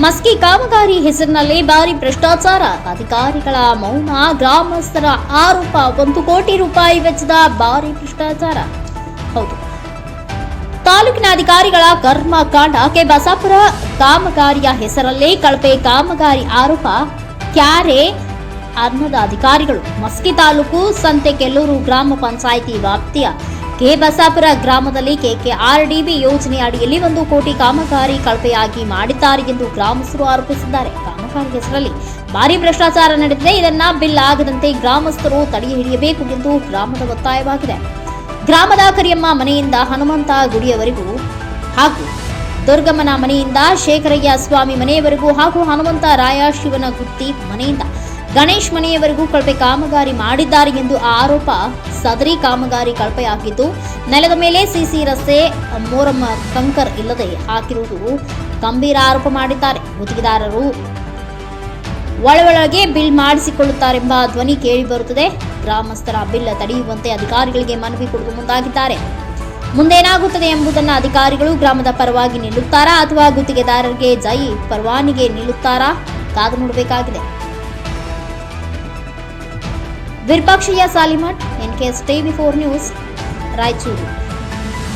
ಮಸ್ಕಿ ಕಾಮಗಾರಿ ಹೆಸರಿನಲ್ಲಿ ಭಾರಿ ಭ್ರಷ್ಟಾಚಾರ, ಅಧಿಕಾರಿಗಳ ಮೌನ, ಗ್ರಾಮಸ್ಥರ ಆರೋಪ. 1 ಕೋಟಿ ರೂಪಾಯಿ ವೆಚ್ಚದ ಭಾರಿ ಭ್ರಷ್ಟಾಚಾರ. ಹೌದು, ತಾಲೂಕಿನ ಅಧಿಕಾರಿಗಳ ಕರ್ಮಕಾಂಡ. ಕೆ ಬಸಾಪುರ ಕಾಮಗಾರಿಯ ಹೆಸರಲ್ಲಿ ಕಳಪೆ ಕಾಮಗಾರಿ ಆರೋಪ. ಕ್ಯಾರೆ ಅನ್ನದ ಅಧಿಕಾರಿಗಳು. ಮಸ್ಕಿ ತಾಲೂಕು ಸಂತೆಕೆಲ್ಲೂರು ಗ್ರಾಮ ಪಂಚಾಯಿತಿ ವ್ಯಾಪ್ತಿಯ ಕೆ ಬಸಾಪುರ ಗ್ರಾಮದಲ್ಲಿ ಕೆಕೆಆರ್ಡಿಬಿ ಯೋಜನೆ ಅಡಿಯಲ್ಲಿ 1 ಕೋಟಿ ಕಾಮಗಾರಿ ಕಳಪೆಯಾಗಿ ಮಾಡಿದ್ದಾರೆ ಎಂದು ಗ್ರಾಮಸ್ಥರು ಆರೋಪಿಸಿದ್ದಾರೆ. ಕಾಮಗಾರಿ ಹೆಸರಲ್ಲಿ ಭಾರಿ ಭ್ರಷ್ಟಾಚಾರ ನಡೆದಿದೆ. ಇದನ್ನ ಬಿಲ್ ಆಗದಂತೆ ಗ್ರಾಮಸ್ಥರು ತಡೆ ಹಿಡಿಯಬೇಕು ಎಂದು ಗ್ರಾಮದ ಒತ್ತಾಯವಾಗಿದೆ. ಗ್ರಾಮದ ಕರಿಯಮ್ಮ ಮನೆಯಿಂದ ಹನುಮಂತ ಗುಡಿಯವರೆಗೂ ಹಾಗೂ ದುರ್ಗಮ್ಮನ ಮನೆಯಿಂದ ಶೇಖರಯ್ಯ ಸ್ವಾಮಿ ಮನೆಯವರೆಗೂ ಹಾಗೂ ಹನುಮಂತ ರಾಯ ಶಿವನ ಗುತ್ತಿ ಮನೆಯಿಂದ ಗಣೇಶ್ ಮನೆಯವರೆಗೂ ಕಳಪೆ ಕಾಮಗಾರಿ ಮಾಡಿದ್ದಾರೆ ಎಂದು ಆರೋಪ. ಸದರಿ ಕಾಮಗಾರಿ ಕಳಪೆಯಾಗಿದ್ದು, ನೆಲದ ಮೇಲೆ ಸಿಸಿ ರಸ್ತೆ, ಮೋರಮ್ಮ ಕಂಕರ್ ಇಲ್ಲದೆ ಹಾಕಿರುವುದು ಗಂಭೀರ ಆರೋಪ ಮಾಡಿದ್ದಾರೆ. ಗುತ್ತಿಗೆದಾರರು ಒಳಗೆ ಬಿಲ್ ಮಾಡಿಸಿಕೊಳ್ಳುತ್ತಾರೆಂಬ ಧ್ವನಿ ಕೇಳಿಬರುತ್ತದೆ. ಗ್ರಾಮಸ್ಥರ ಬಿಲ್ ತಡೆಯುವಂತೆ ಅಧಿಕಾರಿಗಳಿಗೆ ಮನವಿ ಕೊಡಲು ಮುಂದಾಗಿದ್ದಾರೆ. ಮುಂದೇನಾಗುತ್ತದೆ ಎಂಬುದನ್ನು ಅಧಿಕಾರಿಗಳು ಗ್ರಾಮದ ಪರವಾಗಿ ನಿಲ್ಲುತ್ತಾರಾ ಅಥವಾ ಗುತ್ತಿಗೆದಾರರಿಗೆ ಜೈ ಪರವಾನಿಗೆ ನಿಲ್ಲುತ್ತಾರಾ ಕಾದು ನೋಡಬೇಕಾಗಿದೆ. Virupakshaiah Salimath, NKS TV4 news, Raichur.